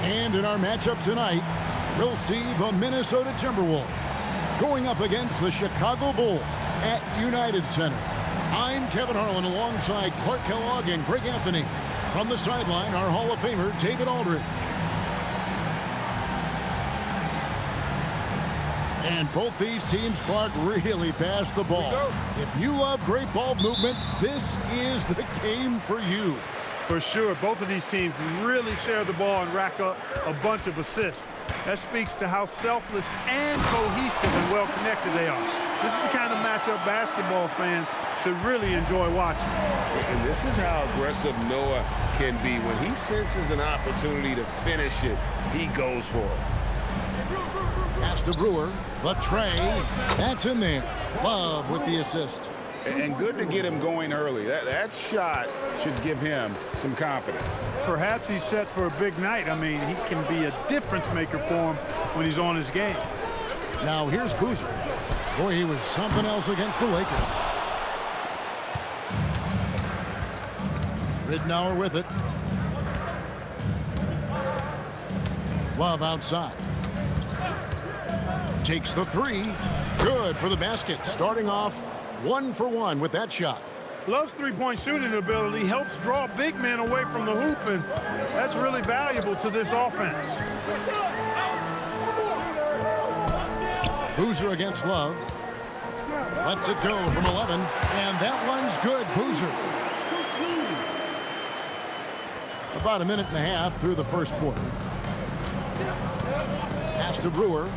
And in our matchup tonight, we'll see the Minnesota Timberwolves going up against the Chicago Bulls at United Center. I'm Kevin Harlan alongside Clark Kellogg and Greg Anthony. From the sideline, our Hall of Famer, David Aldridge. And both these teams, Clark, really pass the ball. If you love great ball movement, this is the game for you. For sure, both of these teams really share the ball and rack up a bunch of assists. That speaks to how selfless and cohesive and well-connected they are. This is the kind of matchup basketball fans should really enjoy watching. And this is how aggressive Noah can be. When he senses an opportunity to finish it, he goes for it. Pass to Brewer, the tray, that's in there. Love with the assist. And good to get him going early. That shot should give him some confidence. Perhaps he's set for a big night. I mean, he can be a difference maker for him when he's on his game. Now here's Boozer. Boy, he was something else against the Lakers. Ridnour with it. Love outside. Takes the three. Good for the basket. Starting off 1 for 1 with that shot. Love's three-point shooting ability helps draw big men away from the hoop, and that's really valuable to this offense. Boozer against Love. Lets it go from 11, and that one's good. Boozer. About a minute and a half through the first quarter. Pass to Brewer.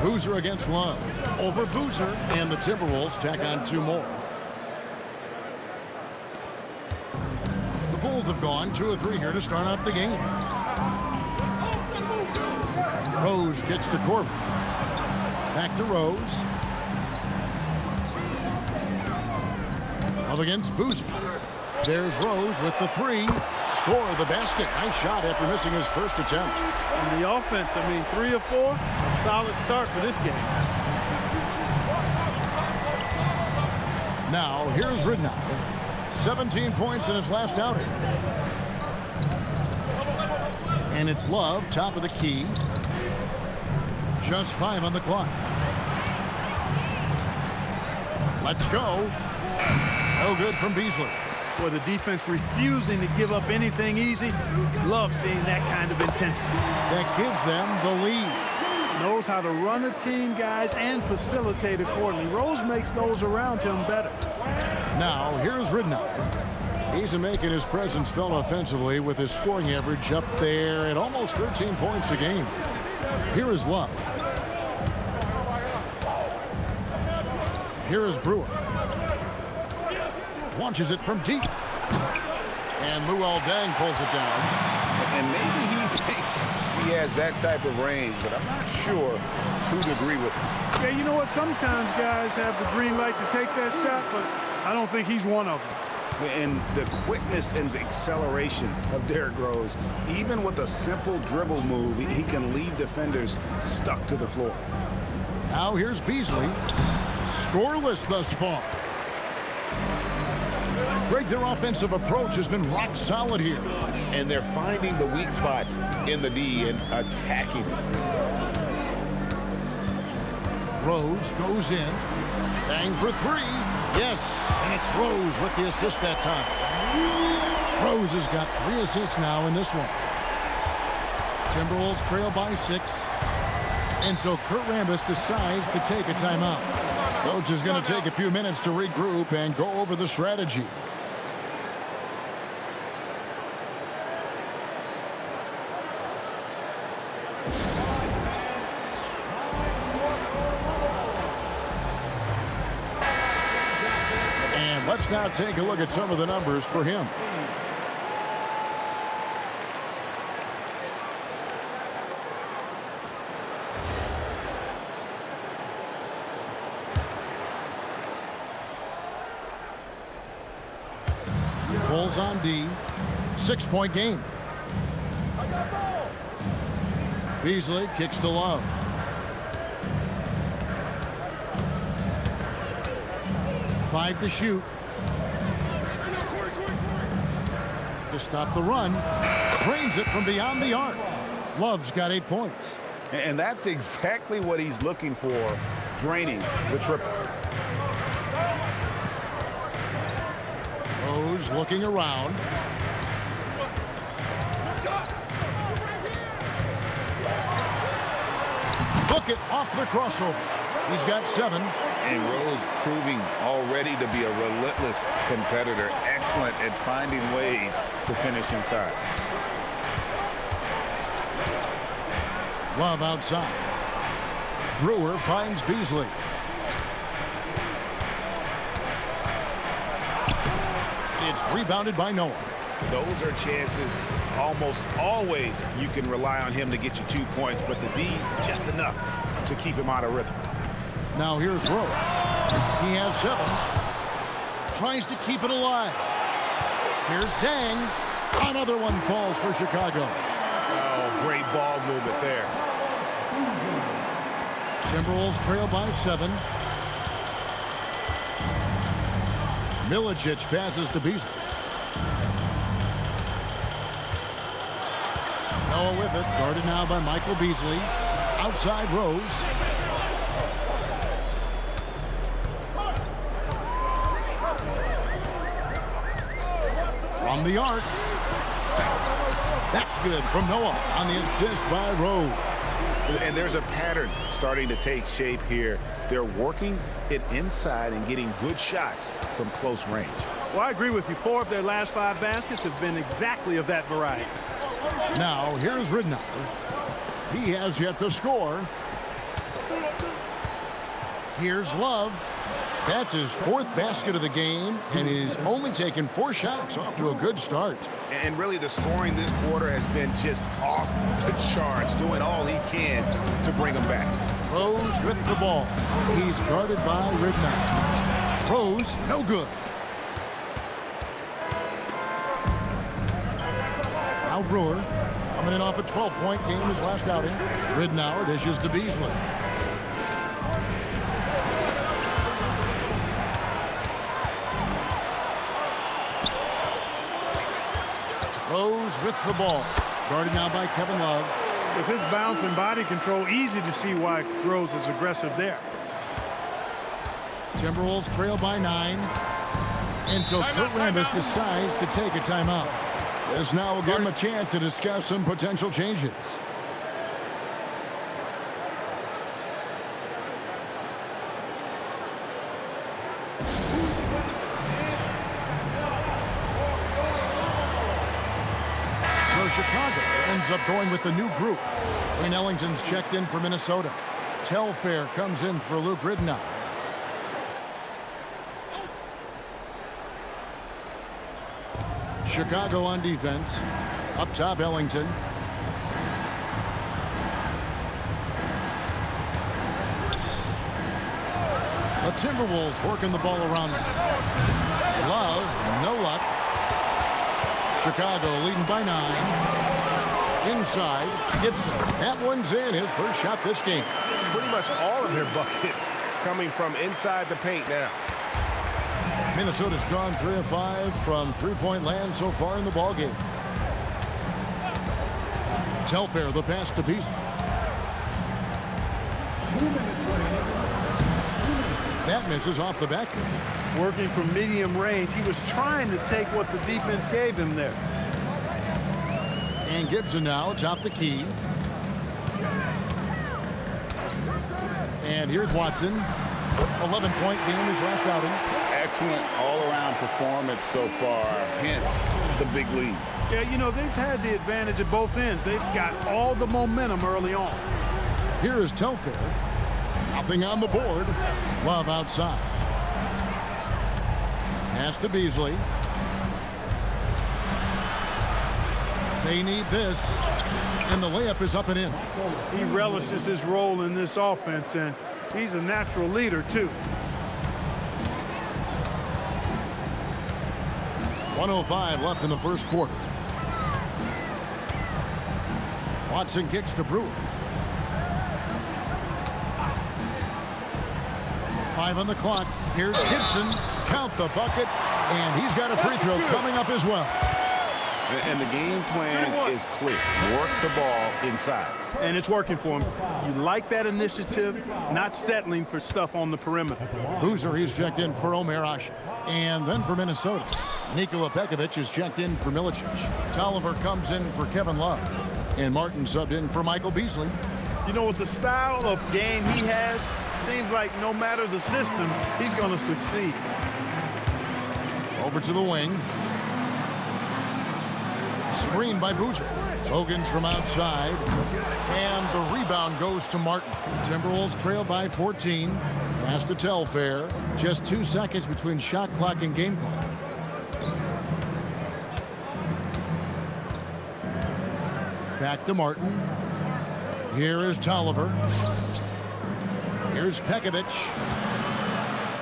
Boozer against Love. Over Boozer, and the Timberwolves tack on 2 more. The Bulls have gone 2 of 3 here to start out the game. Rose kicks to Corbin. Back to Rose. Up against Boozer. There's Rose with the 3. Score the basket. Nice shot after missing his first attempt. And the offense, I mean, 3 of 4, a solid start for this game. Now, here's Ridnour. 17 points in his last outing. And it's Love, top of the key. Just 5 on the clock. Let's go. No good from Beasley. For the defense refusing to give up anything easy. Love seeing that kind of intensity. That gives them the lead. Knows how to run a team, guys, and facilitate accordingly. Rose makes those around him better. Now, here's Ridnour. He's making his presence felt offensively with his scoring average up there at almost 13 points a game. Here is Love. Here is Brewer. Launches it from deep. And Luol Deng pulls it down. And maybe he thinks he has that type of range, but I'm not sure who'd agree with him. Yeah, you know what? Sometimes guys have the green light to take that shot, but I don't think he's one of them. And the quickness and acceleration of Derrick Rose, even with a simple dribble move, he can leave defenders stuck to the floor. Now here's Beasley. Scoreless thus far. Greg, their offensive approach has been rock solid here. And they're finding the weak spots in the D and attacking it. Rose goes in. Bang for 3. Yes, and it's Rose with the assist that time. Rose has got 3 assists now in this one. Timberwolves trail by 6. And so Kurt Rambis decides to take a timeout. Coach is going to take a few minutes to regroup and go over the strategy. And let's now take a look at some of the numbers for him. Bulls on D. 6-point game. Beasley kicks to Love. Five to shoot. to stop the run. Drains it from beyond the arc. Love's got 8 points. And that's exactly what he's looking for, draining the triple. Rose looking around. Book it off the crossover. He's got 7. And Rose proving already to be a relentless competitor. Excellent at finding ways to finish inside. Love outside. Brewer finds Beasley. It's rebounded by Noah. Those are chances almost always you can rely on him to get you 2 points, but the D just enough to keep him out of rhythm. Now here's Rose. He has 7. Tries to keep it alive. Here's Dang. Another one falls for Chicago. Oh, great ball movement there. Timberwolves trail by 7. Milicic passes to Beasley. Noah with it, guarded now by Michael Beasley. Outside Rose. From the arc. That's good from Noah on the assist by Rose. And there's a pattern starting to take shape here. They're working it inside and getting good shots from close range. Well, I agree with you. 4 of their last 5 baskets have been exactly of that variety. Now, here's Ridnour. He has yet to score. Here's Love. That's his 4th basket of the game, and he's only taken 4 shots, off to a good start. And really, the scoring this quarter has been just off the charts, doing all he can to bring them back. Rose with the ball. He's guarded by Ridnour. Rose, no good. Now Brewer, coming in off a 12-point game his last outing. Ridnour dishes to Beasley. Rose with the ball. Guarded now by Kevin Love. With his bounce and body control, easy to see why Rose is aggressive there. Timberwolves trail by 9. And so Kurt Rambis decides to take a timeout. This now will give him a chance to discuss some potential changes. So Chicago ends up going with the new group. Wayne Ellington's checked in for Minnesota. Telfair comes in for Luke Ridnour. Chicago on defense. Up top, Ellington. The Timberwolves working the ball around them. Love, no luck. Chicago leading by 9. Inside, Gibson. That one's in, his first shot this game. Pretty much all of their buckets coming from inside the paint now. Minnesota's gone 3 of 5 from three-point land so far in the ballgame. Telfair, the pass to Beasley. That misses off the back. Working from medium range, he was trying to take what the defense gave him there. And Gibson now atop the key. And here's Watson. 11-point game his last outing. Excellent all-around performance so far, hence the big lead. Yeah, you know, they've had the advantage at both ends. They've got all the momentum early on. Here is Telfair. Nothing on the board. Love outside. Pass to Beasley. They need this. And the layup is up and in. He relishes his role in this offense, and he's a natural leader, too. 1:05 left in the first quarter. Watson kicks to Brewer. 5 on the clock. Here's Gibson. Count the bucket. And he's got a free throw coming up as well. And the game plan is clear. Work the ball inside. And it's working for him. You like that initiative, not settling for stuff on the perimeter. Boozer, he's checked in for Omer Ashe. And then for Minnesota, Nikola Pekovic is checked in for Milicic. Tolliver comes in for Kevin Love. And Martin subbed in for Michael Beasley. You know, with the style of game he has, seems like no matter the system, he's going to succeed. Over to the wing. Screen by Boozer. Hogan's from outside. And the rebound goes to Martin. Timberwolves trail by 14. Pass to Telfair. Just 2 seconds between shot clock and game clock. Back to Martin. Here is Tolliver. Here's Pekovic.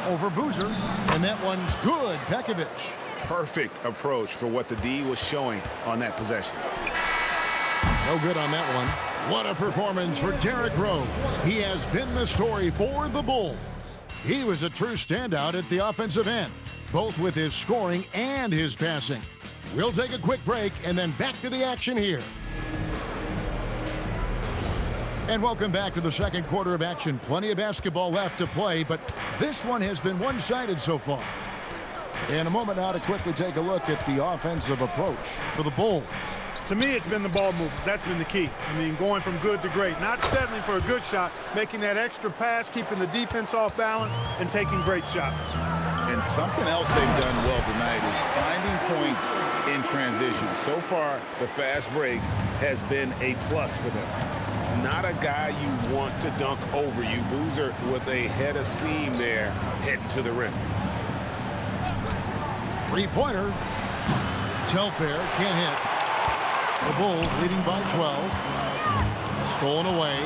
Over Boozer. And that one's good. Pekovic. Perfect approach for what the D was showing on that possession. No good on that one. What a performance for Derrick Rose. He has been the story for the Bulls. He was a true standout at the offensive end, both with his scoring and his passing. We'll take a quick break and then back to the action here. And welcome back to the second quarter of action. Plenty of basketball left to play, but this one has been one-sided so far. In a moment now to quickly take a look at the offensive approach for the Bulls. To me, it's been the ball movement. That's been the key. I mean, going from good to great. Not settling for a good shot, making that extra pass, keeping the defense off balance, and taking great shots. And something else they've done well tonight is finding points in transition. So far, the fast break has been a plus for them. Not a guy you want to dunk over you. Boozer with a head of steam there heading to the rim. Three-pointer. Telfair can't hit. The Bulls leading by 12. Stolen away.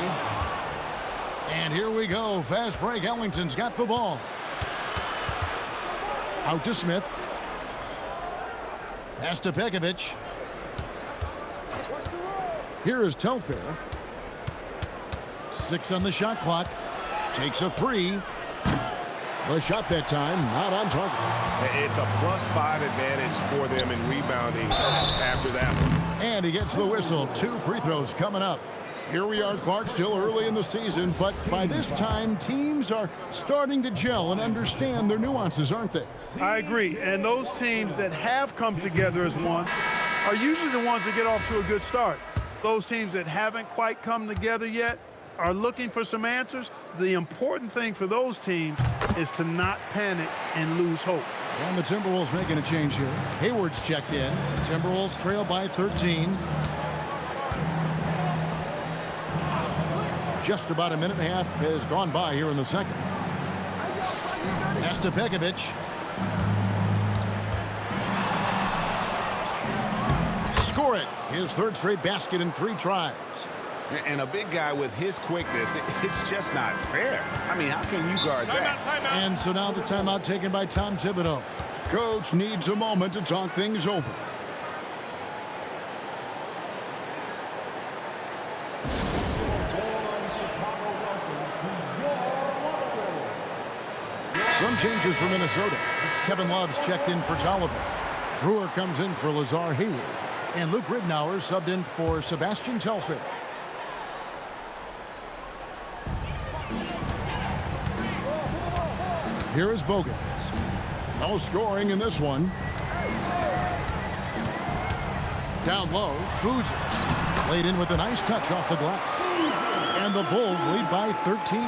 And here we go. Fast break. Ellington's got the ball. Out to Smith. Pass to Pekovic. Here is Telfair. 6 on the shot clock. Takes a 3. The shot that time, not on target. It's a +5 advantage for them in rebounding after that one. And he gets the whistle. 2 free throws coming up. Here we are, Clark, still early in the season, but by this time, teams are starting to gel and understand their nuances, aren't they? I agree. And those teams that have come together as one are usually the ones that get off to a good start. Those teams that haven't quite come together yet are looking for some answers. The important thing for those teams is to not panic and lose hope. And the Timberwolves making a change here. Hayward's checked in. Timberwolves trail by 13. Just about a minute and a half has gone by here in the second. Pass to Pekovic. Score it. His third straight basket in 3 tries. And a big guy with his quickness, it's just not fair. I mean, how can you guard that? Timeout. And so now the timeout taken by Tom Thibodeau. Coach needs a moment to talk things over. Some changes for Minnesota. Kevin Love's checked in for Tolliver. Brewer comes in for Lazar Hayward. And Luke Ridnour subbed in for Sebastian Telfair. Here is Bogans. No scoring in this one. Down low, Boozer. Laid in with a nice touch off the glass. And the Bulls lead by 13.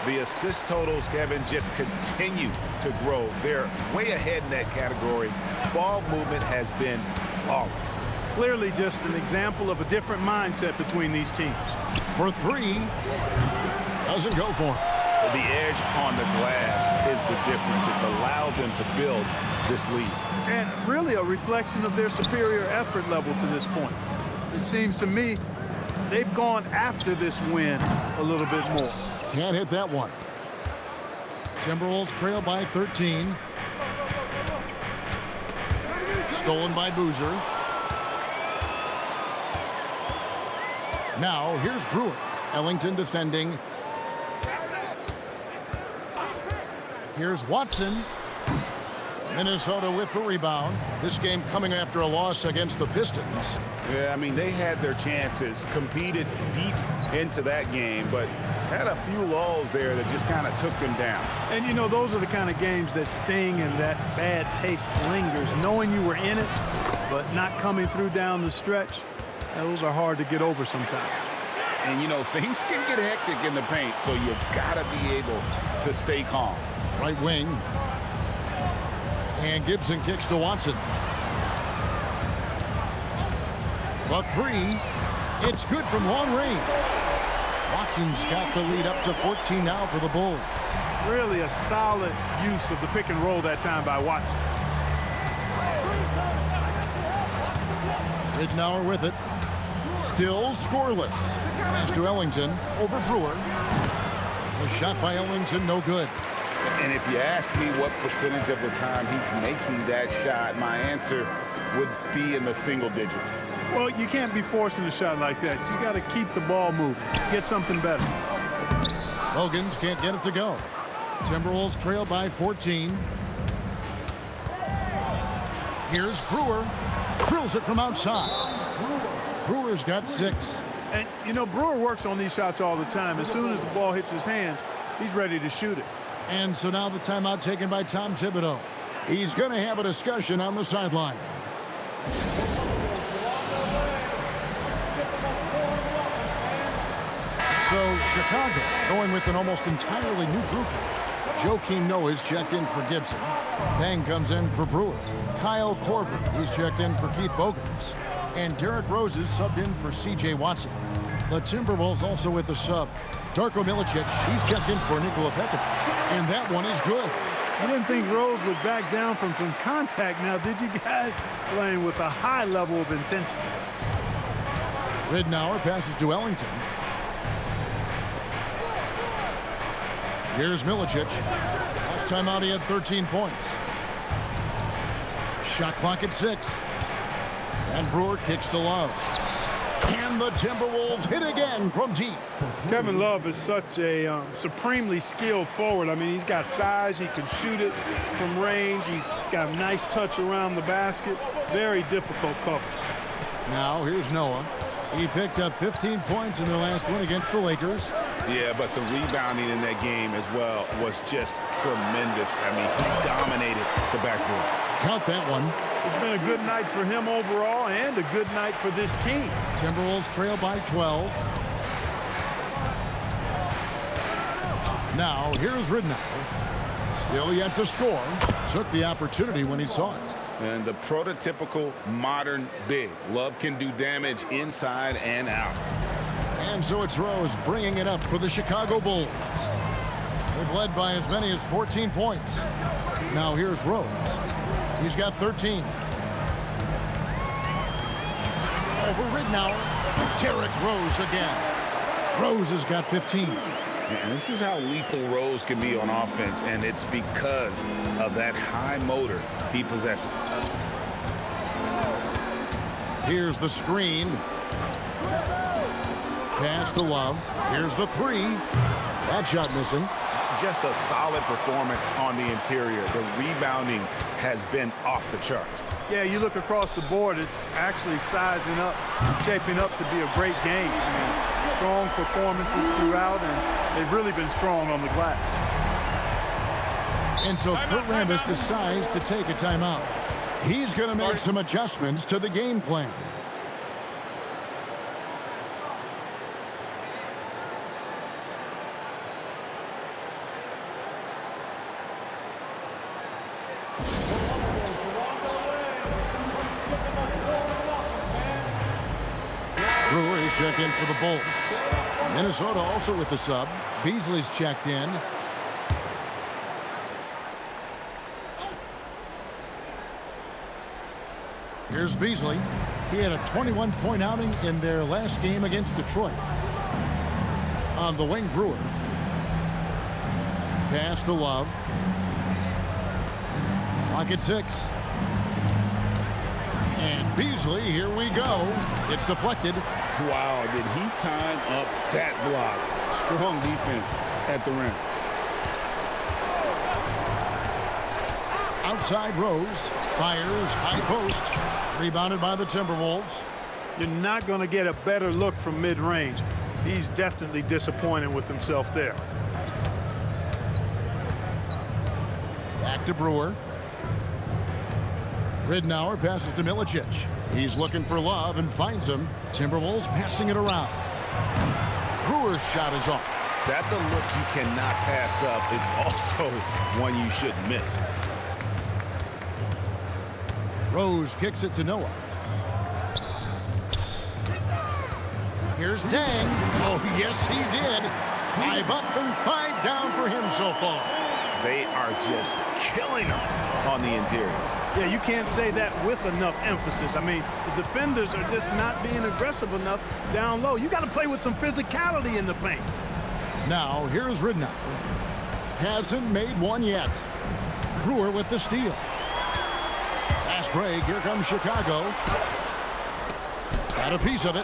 The assist totals, Kevin, just continue to grow. They're way ahead in that category. Ball movement has been flawless. Clearly just an example of a different mindset between these teams. For 3. Doesn't go for him. The edge on the glass is the difference. It's allowed them to build this lead. And really a reflection of their superior effort level to this point. It seems to me they've gone after this win a little bit more. Can't hit that one. Timberwolves trail by 13. Stolen by Boozer. Now here's Brewer. Ellington defending. Here's Watson. Minnesota with the rebound. This game coming after a loss against the Pistons. Yeah, I mean, they had their chances, competed deep into that game, but had a few lulls there that just kind of took them down. And, you know, those are the kind of games that sting and that bad taste lingers. Knowing you were in it, but not coming through down the stretch, those are hard to get over sometimes. And, you know, things can get hectic in the paint, so you got to be able to stay calm. Right wing. And Gibson kicks to Watson. The three. It's good from long range. Watson's got the lead up to 14 now for the Bulls. Really a solid use of the pick and roll that time by Watson. Ridnour with it. Still scoreless. Pass to Ellington over Brewer. The shot by Ellington, no good. And if you ask me what percentage of the time he's making that shot, my answer would be in the single digits. Well, you can't be forcing a shot like that. You got to keep the ball moving. Get something better. Bogans can't get it to go. Timberwolves trail by 14. Here's Brewer. Drills it from outside. Brewer's got 6. And, you know, Brewer works on these shots all the time. As soon as the ball hits his hand, he's ready to shoot it. And so now the timeout taken by Tom Thibodeau. He's going to have a discussion on the sideline. So Chicago going with an almost entirely new group. Joakim Noah's checked in for Gibson. Bang comes in for Brewer. Kyle Korver, he's checked in for Keith Bogans. And Derrick Rose is subbed in for C.J. Watson. The Timberwolves also with the sub. Darko Milicic, he's checked in for Nikola Pekovic. And that one is good. I didn't think Rose would back down from some contact now, did you guys? Playing with a high level of intensity. Ridnour passes to Ellington. Here's Milicic. Last time out he had 13 points. Shot clock at 6. And Brewer kicks to Love. And the Timberwolves hit again from deep. Kevin Love is such a supremely skilled forward. I mean, he's got size. He can shoot it from range. He's got a nice touch around the basket. Very difficult cover. Now here's Noah. He picked up 15 points in their last win against the Lakers. Yeah, but the rebounding in that game as well was just tremendous. I mean, he dominated the backboard. Count that one. It's been a good night for him overall and a good night for this team. Timberwolves trail by 12. Now here's Ridnour. Still yet to score. Took the opportunity when he saw it. And the prototypical modern big. Love can do damage inside and out. And so it's Rose bringing it up for the Chicago Bulls. They've led by as many as 14 points. Now here's Rose. He's got 13. Over Ridnour. Derrick Rose again. Rose has got 15. And this is how lethal Rose can be on offense, and it's because of that high motor he possesses. Here's the screen. Pass to Love. Here's the 3. That shot missing. Just a solid performance on the interior. The rebounding has been off the charts. Yeah, you look across the board, it's actually sizing up, shaping up to be a great game. I mean, strong performances throughout, and they've really been strong on the glass. And so Kurt Rambis decides to take a timeout. He's going to make some adjustments to the game plan. Brewer is checked in for the Bulls. Minnesota also with the sub. Beasley's checked in. Here's Beasley. He had a 21-point outing in their last game against Detroit. On the wing, Brewer. Pass to Love. Clock at 6. And Beasley, here we go. It's deflected. Wow, did he time up that block? Strong defense at the rim. Outside Rose. Fires. High post. Rebounded by the Timberwolves. You're not going to get a better look from mid-range. He's definitely disappointed with himself there. Back to Brewer. Ridnour passes to Milicic. He's looking for Love and finds him. Timberwolves passing it around. Brewer's shot is off. That's a look you cannot pass up. It's also one you shouldn't miss. Rose kicks it to Noah. Here's Dang. Oh, yes, he did. 5 up and 5 down for him so far. They are just killing him on the interior. Yeah, you can't say that with enough emphasis. I mean, the defenders are just not being aggressive enough down low. You got to play with some physicality in the paint. Now, here's Ridnour. Hasn't made one yet. Brewer with the steal. Fast break. Here comes Chicago. Got a piece of it.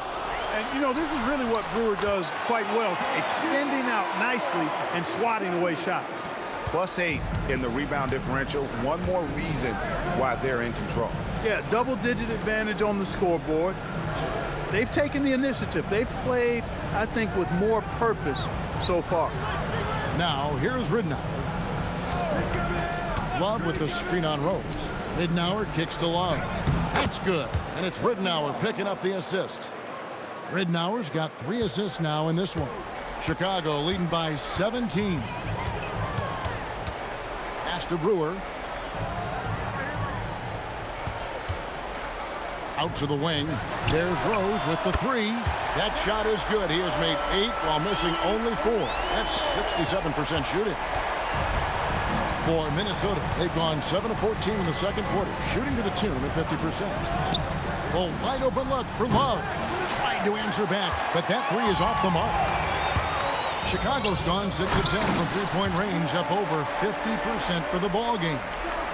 And, you know, this is really what Brewer does quite well, extending out nicely and swatting away shots. +8 in the rebound differential. One more reason why they're in control. Yeah, double-digit advantage on the scoreboard. They've taken the initiative. They've played, I think, with more purpose so far. Now, here's Ridnour. Love with the screen on Rose. Ridnour kicks to Love. That's good. And it's Ridnour picking up the assist. Ridnour's got 3 assists now in this one. Chicago leading by 17. Pass to Brewer. Out to the wing. There's Rose with the 3. That shot is good. He has made 8 while missing only 4. That's 67% shooting. For Minnesota, they've gone 7 of 14 in the second quarter, shooting to the tune of 50%. A wide open look for Love. Tried to answer back, but that 3 is off the mark. Chicago's gone 6 of 10 from three-point range, up over 50% for the ball game.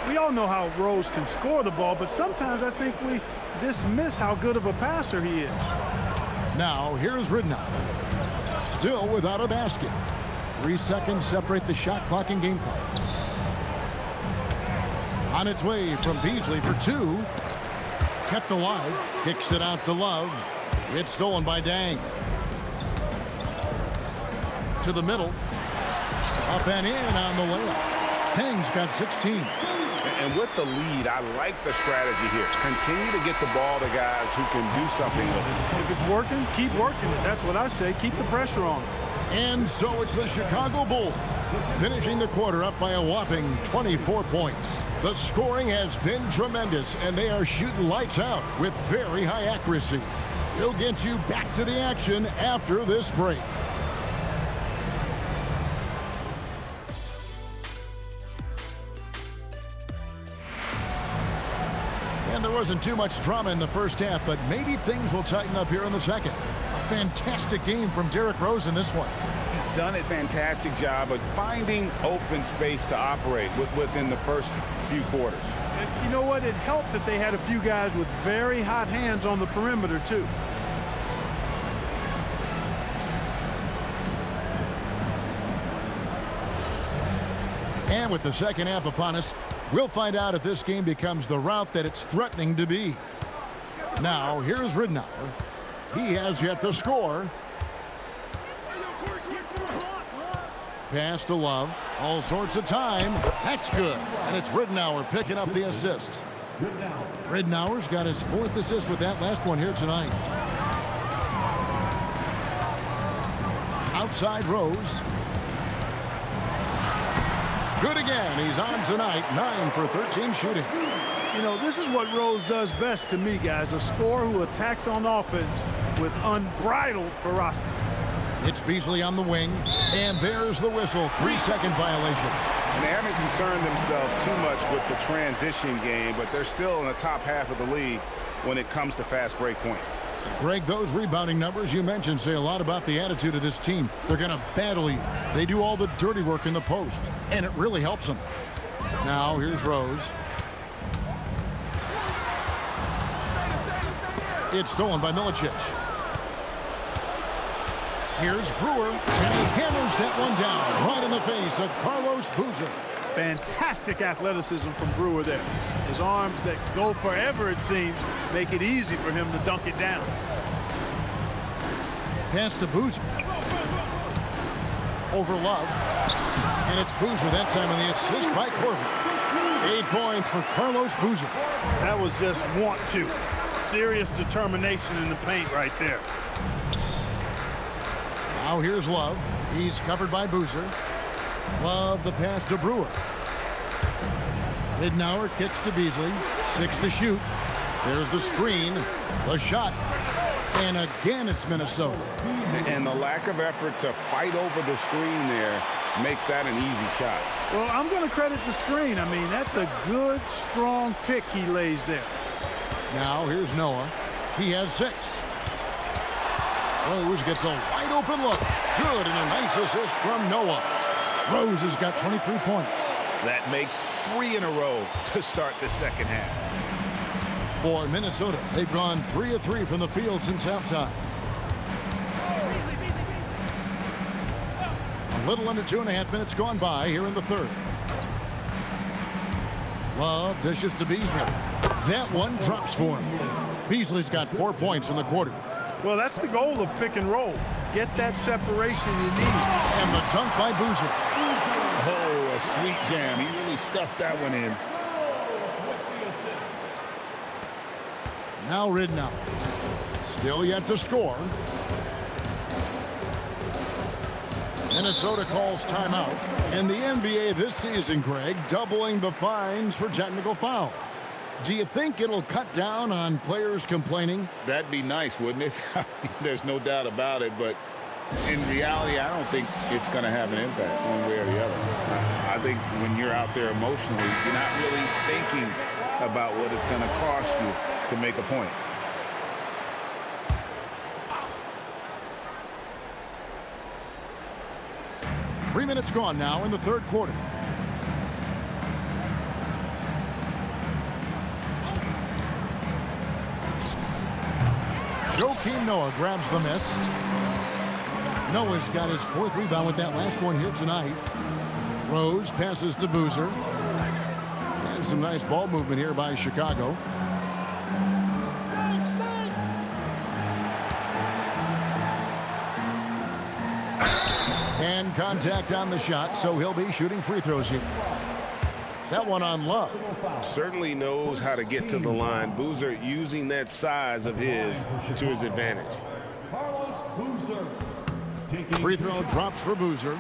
We all know how Rose can score the ball, but sometimes I think we dismiss how good of a passer he is. Now, here's Ridnour. Still without a basket. 3 seconds separate the shot clock and game clock. On its way from Beasley for 2. Kept alive. Kicks it out to Love. It's stolen by Dang. To the middle. Up and in on the layup. Dang's got 16. And with the lead, I like the strategy here. Continue to get the ball to guys who can do something with it. If it's working, keep working it. That's what I say. Keep the pressure on. And so it's the Chicago Bulls finishing the quarter up by a whopping 24 points. The scoring has been tremendous, and they are shooting lights out with very high accuracy. We'll get you back to the action after this break. And there wasn't too much drama in the first half, but maybe things will tighten up here in the second. A fantastic game from Derrick Rose in this one. He's done a fantastic job of finding open space to operate within the first few quarters. And you know what? It helped that they had a few guys with very hot hands on the perimeter, too. And with the second half upon us, we'll find out if this game becomes the route that it's threatening to be. Now, here's Ridnour. He has yet to score. Pass to Love. All sorts of time. That's good. And it's Ridnour picking up the assist. Ridnour's got his 4th assist with that last one here tonight. Outside Rose. Good again. He's on tonight. 9 for 13 shooting. You know, this is what Rose does best to me, guys. A scorer who attacks on offense with unbridled ferocity. It's Beasley on the wing. And there's the whistle. 3-second violation. And they haven't concerned themselves too much with the transition game, but they're still in the top half of the league when it comes to fast break points. Greg, those rebounding numbers you mentioned say a lot about the attitude of this team. They're going to battle you. They do all the dirty work in the post, and it really helps them. Now, here's Rose. It's stolen by Milicic. Here's Brewer, and he hammers that one down right in the face of Carlos Boozer. Fantastic athleticism from Brewer there. His arms that go forever, it seems, make it easy for him to dunk it down. Pass to Boozer. Over Love. And it's Boozer that time on the assist by Corbin. 8 points for Carlos Boozer. That was just want to. Serious determination in the paint right there. Now here's Love. He's covered by Boozer. Love the pass to Brewer. Ridnour kicks to Beasley. 6 to shoot. There's the screen. The shot. And again, it's Minnesota. And the lack of effort to fight over the screen there makes that an easy shot. Well, I'm going to credit the screen. I mean, that's a good, strong pick he lays there. Now here's Noah. He has 6. Rose gets a wide open look. Good, and a nice assist from Noah. Rose has got 23 points. That makes 3 in a row to start the second half. For Minnesota, they've gone 3 of 3 from the field since halftime. A little under 2.5 minutes gone by here in the third. Love dishes to Beasley. That one drops for him. Beasley's got 4 points in the quarter. Well, that's the goal of pick and roll. Get that separation you need. And the dunk by Boozer. Oh, a sweet jam. He really stuffed that one in. Now Ridnour. Still yet to score. Minnesota calls timeout. And the NBA this season, Greg, doubling the fines for technical foul. Do you think it'll cut down on players complaining? That'd be nice, wouldn't it? There's no doubt about it, but in reality, I don't think it's going to have an impact one way or the other. I think when you're out there emotionally, you're not really thinking about what it's going to cost you to make a point. Three minutes gone now in the third quarter. Joakim Noah grabs the miss. Noah's got his 4th rebound with that last one here tonight. Rose passes to Boozer. And some nice ball movement here by Chicago. And contact on the shot, so he'll be shooting free throws here. That one on Love. Certainly knows how to get to the line. Boozer using that size of his to his advantage. Free throw drops for Boozer.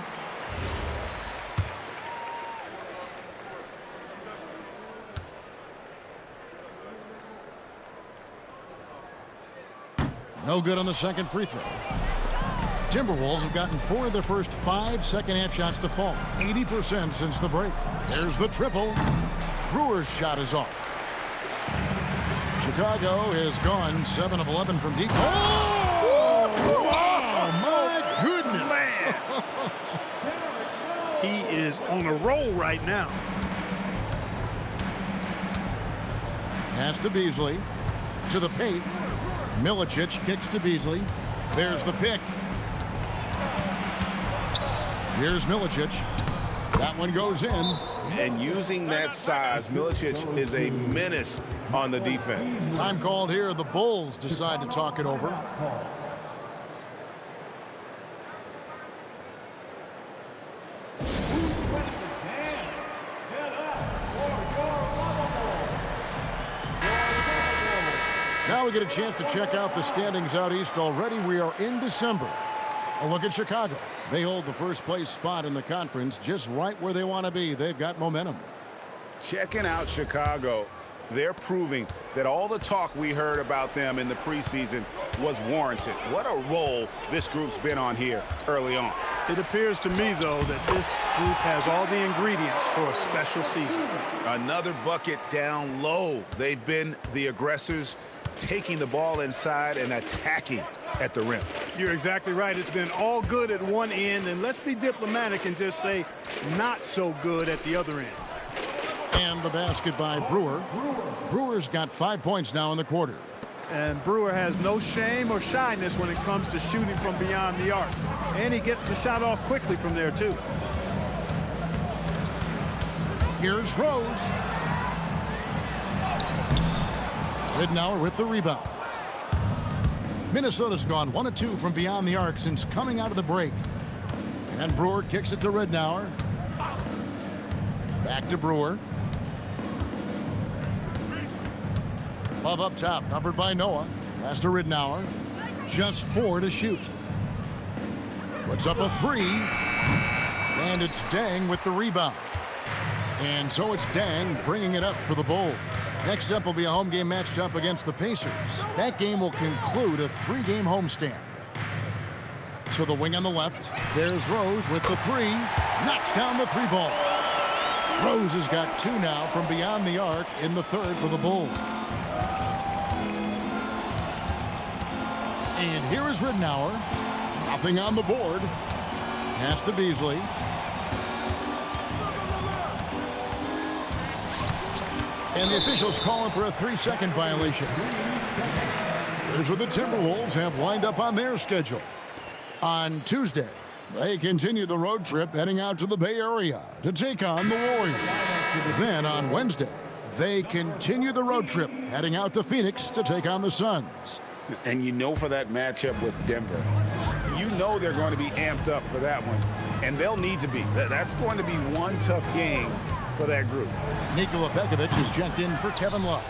No good on the second free throw. Timberwolves have gotten 4 of their first 5 second-half shots to fall. 80% since the break. There's the triple. Brewer's shot is off. Chicago has gone 7 of 11 from deep. Oh! Oh, my goodness. Man. He is on a roll right now. Pass to Beasley. To the paint. Milicic kicks to Beasley. There's the pick. Here's Milicic. That one goes in. And using that size, Milicic is a menace on the defense. Time called here. The Bulls decide to talk it over. Now we get a chance to check out the standings out east. Already we are in December. A look at Chicago. They hold the first place spot in the conference, just right where they want to be. They've got momentum. Checking out Chicago, they're proving that all the talk we heard about them in the preseason was warranted. What a role this group's been on here early on. It appears to me, though, that this group has all the ingredients for a special season. Another bucket down low. They've been the aggressors, taking the ball inside and attacking at the rim. You're exactly right. It's been all good at one end, and let's be diplomatic and just say not so good at the other end. And the basket by Brewer. Brewer's got 5 points now in the quarter. And Brewer has no shame or shyness when it comes to shooting from beyond the arc. And he gets the shot off quickly from there, too. Here's Rose. Ridnour with the rebound. Minnesota's gone 1 of 2 from beyond the arc since coming out of the break. And Brewer kicks it to Ridnour. Back to Brewer. Love up top, covered by Noah. Pass to Ridnour. Just 4 to shoot. Puts up a 3. And it's Deng with the rebound. And so it's Deng bringing it up for the Bulls. Next up will be a home game matched up against the Pacers. That game will conclude a 3-game homestand. So the wing on the left. There's Rose with the 3. Knocks down the 3-ball. Rose has got 2 now from beyond the arc in the 3rd for the Bulls. And here is Ridnour. Nothing on the board. Pass to Beasley. And the officials calling for a 3-second violation. Here's what the Timberwolves have lined up on their schedule. On Tuesday, they continue the road trip heading out to the Bay Area to take on the Warriors. Then on Wednesday, they continue the road trip heading out to Phoenix to take on the Suns. And you know, for that matchup with Denver, you know they're going to be amped up for that one. And they'll need to be. That's going to be one tough game for that group. Nikola Pekovic is checked in for Kevin Love.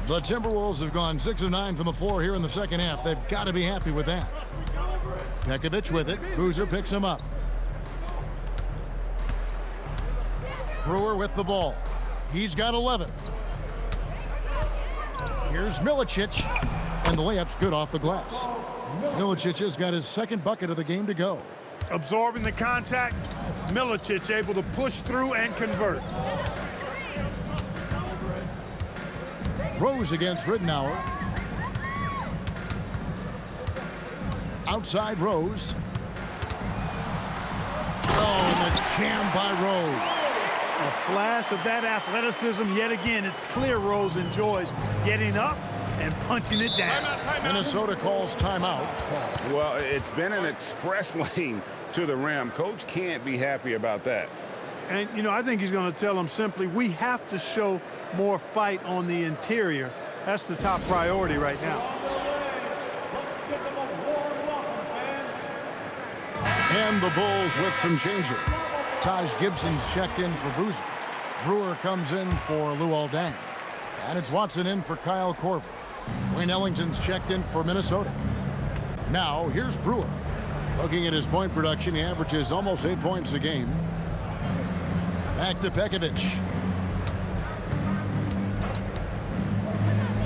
The Timberwolves have gone 6 of 9 from the floor here in the second half. They've got to be happy with that. Pekovic with it. Boozer picks him up. Brewer with the ball. He's got 11. Here's Milicic. And the layup's good off the glass. Milicic has got his 2nd bucket of the game to go. Absorbing the contact, Milicic able to push through and convert. Rose against Ridnour. Outside Rose. Oh, and the jam by Rose. A flash of that athleticism yet again. It's clear Rose enjoys getting up and punching it down. Minnesota calls timeout. Well, it's been an express lane to the rim. Coach can't be happy about that. And, you know, I think he's going to tell them simply, we have to show more fight on the interior. That's the top priority right now. And the Bulls with some changes. Taj Gibson's checked in for Boozer. Brewer comes in for Luol Deng. And it's Watson in for Kyle Korver. Wayne Ellington's checked in for Minnesota. Now, here's Brewer. Looking at his point production, he averages almost 8 points a game. Back to Pekovic.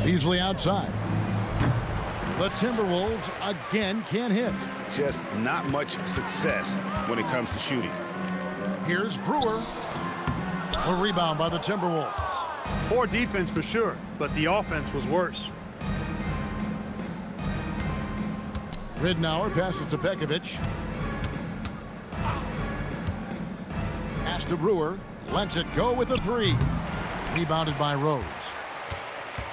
Beasley outside. The Timberwolves again can't hit. Just not much success when it comes to shooting. Here's Brewer. A rebound by the Timberwolves. Poor defense for sure, but the offense was worse. Ridnour passes to Pekovic. Pass to Brewer. Lets it go with a 3. Rebounded by Rose.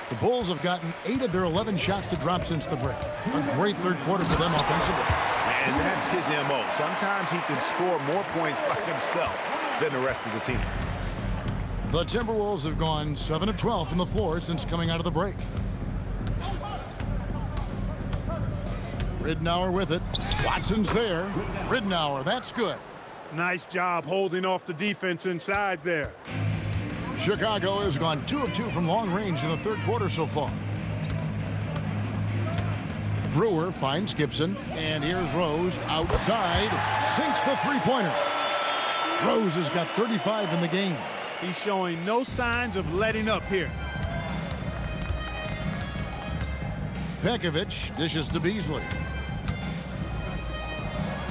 The Bulls have gotten 8 of their 11 shots to drop since the break. A great 3rd quarter for them offensively. And that's his MO. Sometimes he can score more points by himself than the rest of the team. The Timberwolves have gone 7 of 12 from the floor since coming out of the break. Ridnour with it. Watson's there. Ridnour, that's good. Nice job holding off the defense inside there. Chicago has gone 2 of 2 from long range in the 3rd quarter so far. Brewer finds Gibson, and here's Rose outside. Sinks the 3-pointer. Rose has got 35 in the game. He's showing no signs of letting up here. Pekovic dishes to Beasley.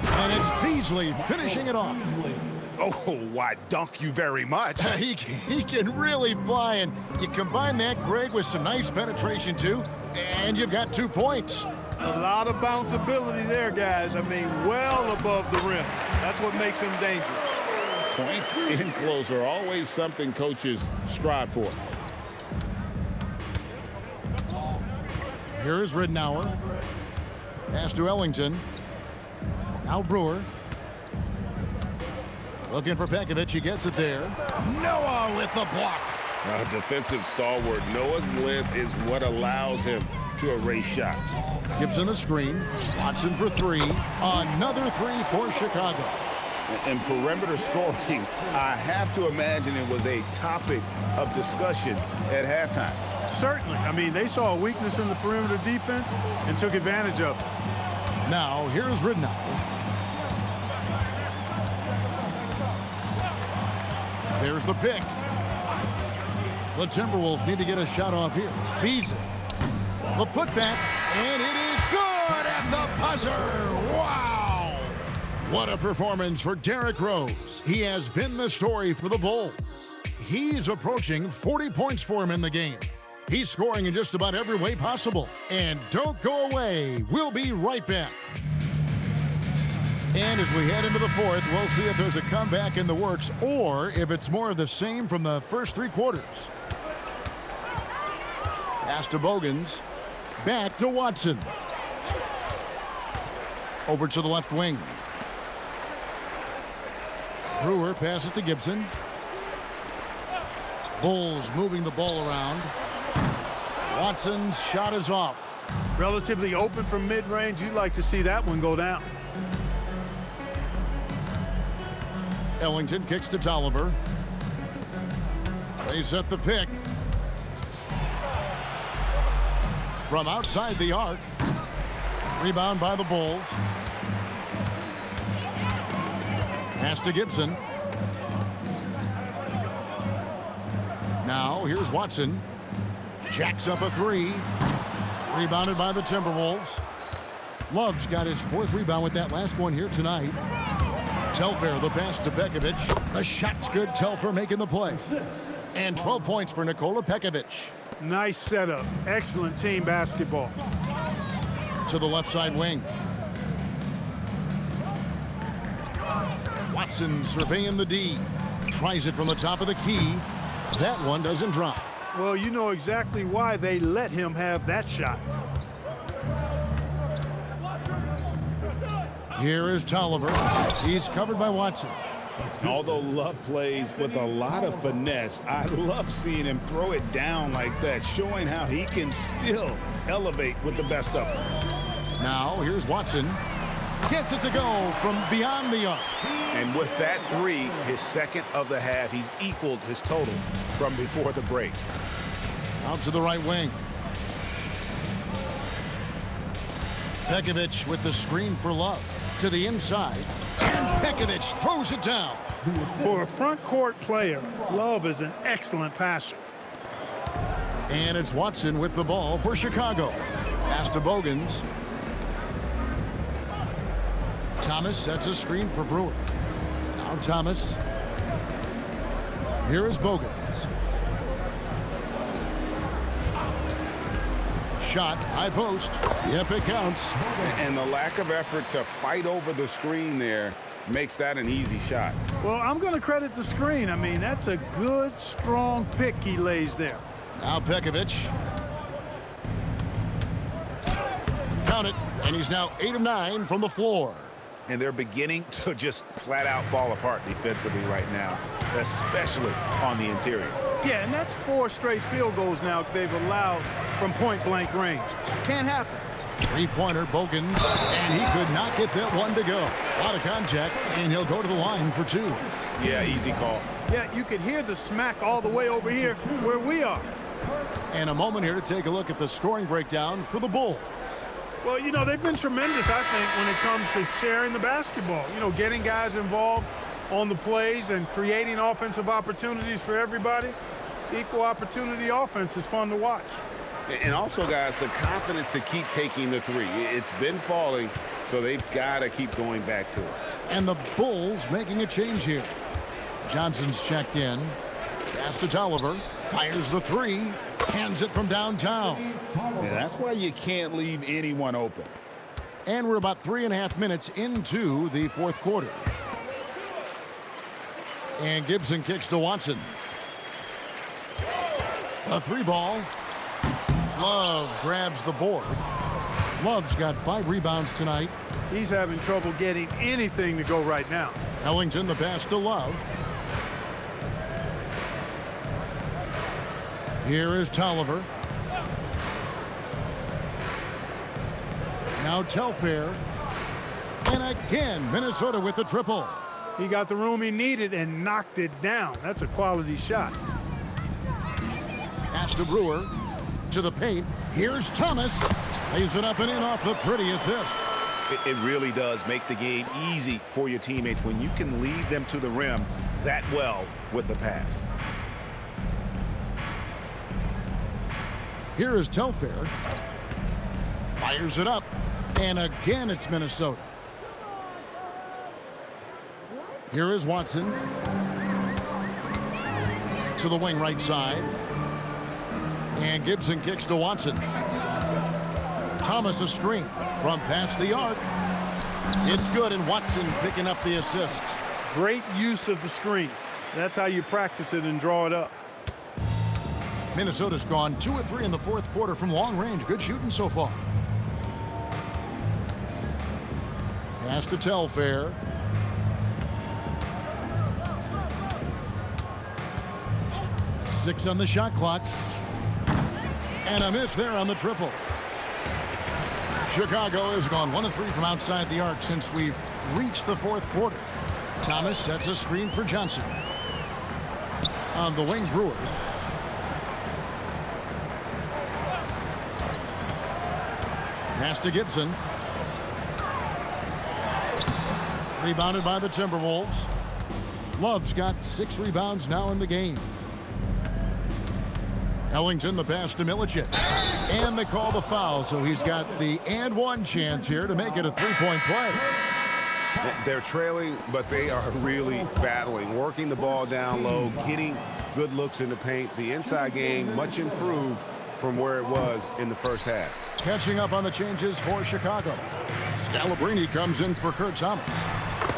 And it's Beasley finishing it off. Oh, why, dunk you very much. He can really fly, and you combine that, Greg, with some nice penetration, too, and you've got 2 points. A lot of bounceability there, guys. I mean, well above the rim. That's what makes him dangerous. Points in close are always something coaches strive for. Here is Ridnour. Pass to Ellington. Now Brewer. Looking for Pekovic. He gets it there. Noah with the block. A defensive stalwart. Noah's length is what allows him to erase shots. Gibson a screen. Watson for three. Another three for Chicago. And perimeter scoring, I have to imagine it was a topic of discussion at halftime. Certainly. I mean, they saw a weakness in the perimeter defense and took advantage of it. Now, here's Ridnow. There's the pick. The Timberwolves need to get a shot off here. Beasley. The putback, and it is good at the buzzer. Wow! What a performance for Derrick Rose. He has been the story for the Bulls. He's approaching 40 points for him in the game. He's scoring in just about every way possible. And don't go away. We'll be right back. And as we head into the fourth, we'll see if there's a comeback in the works or if it's more of the same from the first three quarters. Pass to Bogans. Back to Watson. Over to the left wing. Brewer passes to Gibson. Bulls moving the ball around. Watson's shot is off. Relatively open from mid-range. You'd like to see that one go down. Ellington kicks to Tolliver. They set the pick. From outside the arc. Rebound by the Bulls. Pass to Gibson. Now here's Watson. Jacks up a three. Rebounded by the Timberwolves. Love's got his fourth rebound with that last one here tonight. Telfair the pass to Pekovic. The shot's good. Telfair making the play. And 12 points for Nikola Pekovic. Nice setup. Excellent team basketball. To the left side wing. Watson surveying the D. Tries it from the top of the key. That one doesn't drop. Well, you know exactly why they let him have that shot. Here is Tolliver. He's covered by Watson. Although Love plays with a lot of finesse, I love seeing him throw it down like that, showing how he can still elevate with the best of them. Now, here's Watson. Gets it to go from beyond the arc. And with that three, his second of the half, he's equaled his total from before the break. Out to the right wing. Pekovic with the screen for Love. To the inside. And Pekovic throws it down. For a front court player, Love is an excellent passer. And it's Watson with the ball for Chicago. Pass to Bogans. Thomas sets a screen for Brewer. Now Thomas. Here is Bogans. Shot, high post. Yep, it counts. And the lack of effort to fight over the screen there makes that an easy shot. Well, I'm going to credit the screen. I mean, that's a good, strong pick he lays there. Now Pekovic. Count it, and he's now 8 of 9 from the floor. And they're beginning to just flat out fall apart defensively right now, especially on the interior. Yeah, and that's 4 straight field goals now they've allowed from point-blank range. Can't happen. Three-pointer, Bogans, and he could not get that one to go. Out of contact, and he'll go to the line for 2. Yeah, easy call. Yeah, you could hear the smack all the way over here where we are. And a moment here to take a look at the scoring breakdown for the Bulls. Well, you know, they've been tremendous, I think, when it comes to sharing the basketball. You know, getting guys involved on the plays and creating offensive opportunities for everybody. Equal opportunity offense is fun to watch. And also, guys, the confidence to keep taking the three. It's been falling, so they've got to keep going back to it. And the Bulls making a change here. Johnson's checked in. Pass to Tolliver. Fires the three. Hands it from downtown. Yeah, that's why you can't leave anyone open. And we're about 3.5 minutes into the fourth quarter. And Gibson kicks to Watson. A 3 ball. Love grabs the board. Love's got 5 rebounds tonight. He's having trouble getting anything to go right now. Ellington the pass to Love. Here is Tolliver. Now Telfair. And again, Minnesota with the triple. He got the room he needed and knocked it down. That's a quality shot. Pass to Brewer. To the paint. Here's Thomas. Lays it up and in off the pretty assist. It really does make the game easy for your teammates when you can lead them to the rim that well with a pass. Here is Telfair. Fires it up. And again, it's Minnesota. Here is Watson. To the wing right side. And Gibson kicks to Watson. Thomas a screen from past the arc. It's good, and Watson picking up the assist. Great use of the screen. That's how you practice it and draw it up. Minnesota's gone 2 of 3 in the fourth quarter from long range. Good shooting so far. Pass to Telfair. Six on the shot clock. And a miss there on the triple. Chicago has gone 1 of 3 from outside the arc since we've reached the fourth quarter. Thomas sets a screen for Johnson. On the wing, Brewer. Pass to Gibson. Rebounded by the Timberwolves. Love's got 6 rebounds now in the game. Ellington the pass to Milicic. And they call the foul, so he's got the and one chance here to make it a 3-point play. They're trailing, but they are really battling, working the ball down low, getting good looks in the paint. The inside game much improved from where it was in the first half. Catching up on the changes for Chicago. Scalabrine comes in for Kurt Thomas.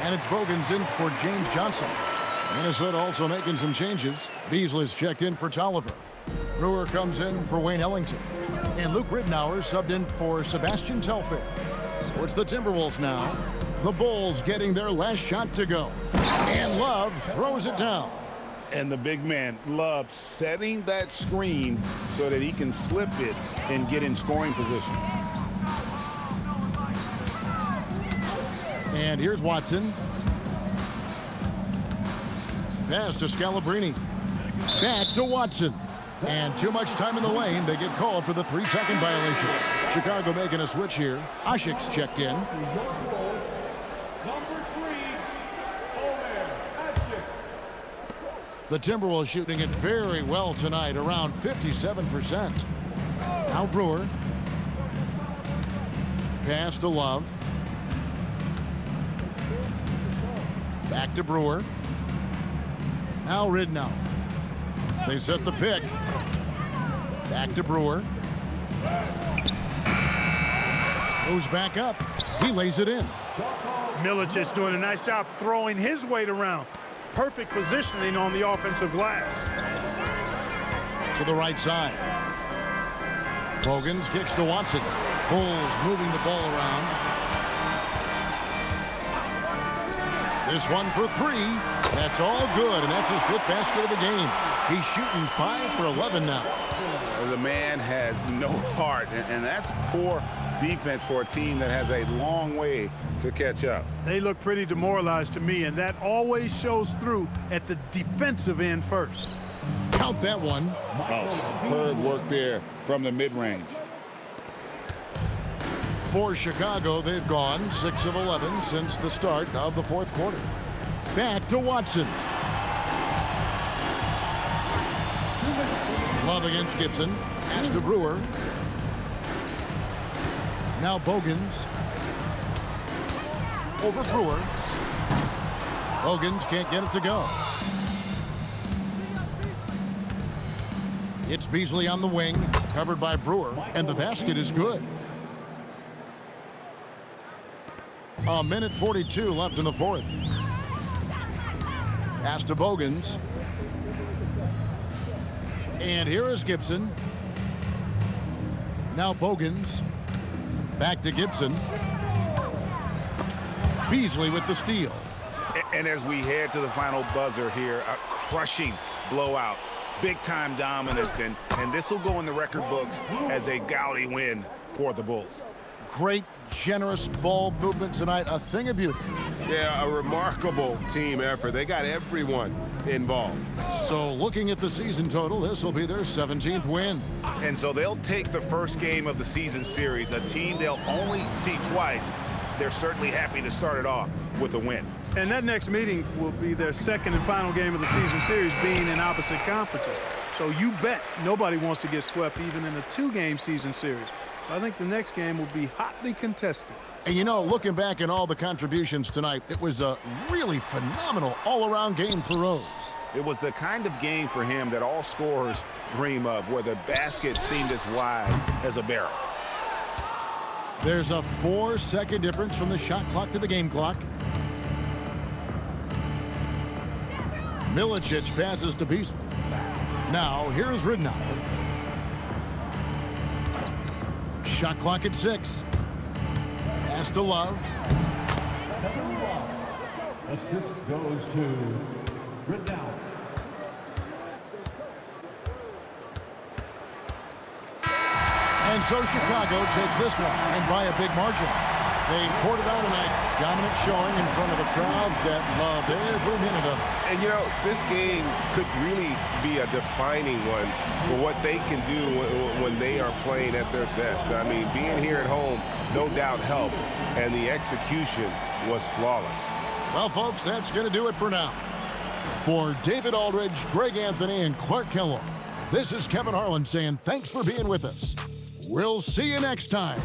And it's Bogans in for James Johnson. Minnesota also making some changes. Beasley's checked in for Tolliver. Brewer comes in for Wayne Ellington. And Luke Ridnour subbed in for Sebastian Telfair. So it's the Timberwolves now. The Bulls getting their last shot to go. And Love throws it down. And the big man, Love, setting that screen so that he can slip it and get in scoring position. And here's Watson. Pass to Scalabrine. Back to Watson. And too much time in the lane. They get called for the 3-second violation. Chicago making a switch here. Ashik's checked in. The Timberwolves shooting it very well tonight, around 57%. Now Brewer. Pass to Love. Back to Brewer. Now Ridnour. They set the pick. Back to Brewer. Goes back up. He lays it in. Milicic's doing a nice job throwing his weight around. Perfect positioning on the offensive glass. To the right side. Bogans kicks to Watson. Bulls moving the ball around. This one for 3. That's all good, and that's his 5th basket of the game. He's shooting 5 for 11 now. The man has no heart, and that's poor defense for a team that has a long way to catch up. They look pretty demoralized to me, and that always shows through at the defensive end first. Count that one. Oh, superb work there from the mid-range. For Chicago, they've gone 6 of 11 since the start of the fourth quarter. Back to Watson. Love against Gibson. Pass to Brewer. Now Bogans. Over Brewer. Bogans can't get it to go. It's Beasley on the wing, covered by Brewer, and the basket is good. A minute 42 left in the fourth. Pass to Bogans. And here is Gibson. Now Bogans. Back to Gibson. Beasley with the steal. And as we head to the final buzzer here, a crushing blowout, big-time dominance, and this will go in the record books as a gaudy win for the Bulls. Great, generous ball movement tonight, a thing of beauty. Yeah, a remarkable team effort. They got everyone involved. So looking at the season total, this will be their 17th win. And so they'll take the first game of the season series, a team they'll only see twice. They're certainly happy to start it off with a win. And that next meeting will be their second and final game of the season series, being in opposite conferences. So you bet nobody wants to get swept even in a 2-game season series. I think the next game will be hotly contested. And you know, looking back at all the contributions tonight, it was a really phenomenal all-around game for Rose. It was the kind of game for him that all scorers dream of, where the basket seemed as wide as a barrel. There's a 4-second difference from the shot clock to the game clock. Milicic passes to Beasley. Now, here's Ridnour. Shot clock at 6. Pass to Love. Assist goes to Ridnour. And so Chicago takes this one, and by a big margin. They poured it on tonight. Dominant showing in front of a crowd that loved every minute of it. And, you know, this game could really be a defining one for what they can do when they are playing at their best. I mean, being here at home no doubt helps, and the execution was flawless. Well, folks, that's going to do it for now. For David Aldridge, Greg Anthony, and Clark Kellogg, this is Kevin Harlan saying thanks for being with us. We'll see you next time.